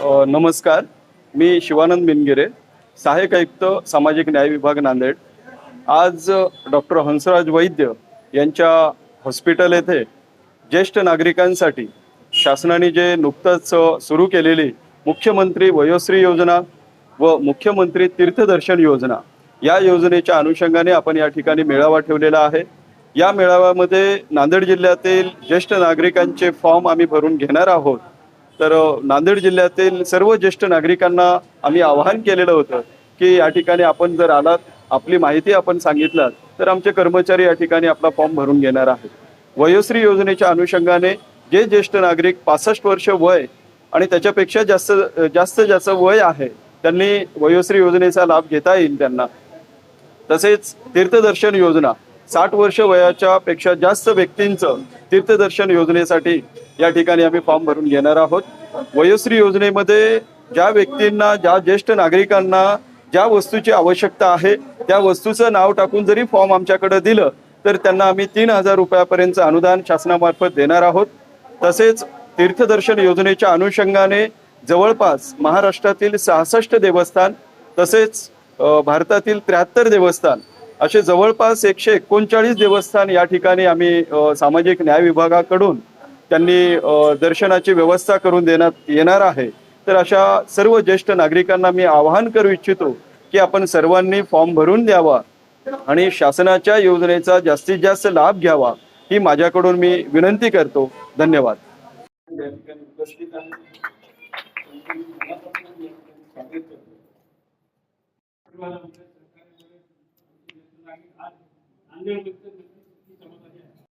नमस्कार. मी शिवानंद मिनगिरे, सहाय्यक आयुक्त सामाजिक न्याय विभाग नांदेड. आज डॉक्टर हंसराज वैद्य यांच्या हॉस्पिटल येथे ज्येष्ठ नागरिकांसाठी शासनाने जे नुकतंच सुरू केलेली मुख्यमंत्री वयोश्री योजना व मुख्यमंत्री तीर्थदर्शन योजना या योजनेच्या अनुषंगाने आपण या ठिकाणी मेळावा ठेवलेला आहे. या मेळाव्यामध्ये नांदेड जिल्ह्यातील ज्येष्ठ नागरिकांचे फॉर्म आम्ही भरून घेणार आहोत. तर नांदेड जिल्ह्यातील सर्व ज्येष्ठ नागरिकांना आम्ही आवाहन केलेलं होतं की या ठिकाणी आपण जर आलात, आपली माहिती आपण सांगितलात तर आमचे कर्मचारी या ठिकाणी आपला फॉर्म भरून घेणार आहेत. वयोश्री योजनेच्या अनुषंगाने जे ज्येष्ठ नागरिक 65 वर्ष वय आणि त्याच्यापेक्षा जास्त ज्याचं वय आहे त्यांनी वयोश्री योजनेचा लाभ घेता येईल त्यांना. तसेच तीर्थदर्शन योजना 60 वर्ष वयाच्या पेक्षा जास्त व्यक्तींचं तीर्थदर्शन योजनेसाठी या ठिकाणी आम्ही फॉर्म भरून घेणार आहोत. वयोश्री योजनेमध्ये ज्या व्यक्तींना, ज्या ज्येष्ठ नागरिकांना ज्या वस्तूची आवश्यकता आहे त्या वस्तूचं नाव टाकून जरी फॉर्म आमच्याकडे दिलं तर त्यांना आम्ही 3,000 रुपयापर्यंतचं अनुदान शासनामार्फत देणार आहोत. तसेच तीर्थदर्शन योजनेच्या अनुषंगाने जवळपास महाराष्ट्रातील 66 देवस्थान तसेच भारतातील 73 देवस्थान असे जवळपास 139 देवस्थान या ठिकाणी आम्ही सामाजिक न्याय विभागाकडून त्यांनी दर्शनाची व्यवस्था करून देण्यात येणार आहे. तर अशा सर्व ज्येष्ठ नागरिकांना मी आवाहन करू इच्छितो की आपण सर्वांनी फॉर्म भरून द्यावा आणि शासनाच्या योजनेचा जास्तीत जास्त लाभ घ्यावा ही माझ्याकडून मी विनंती करतो. धन्यवाद. नांदेड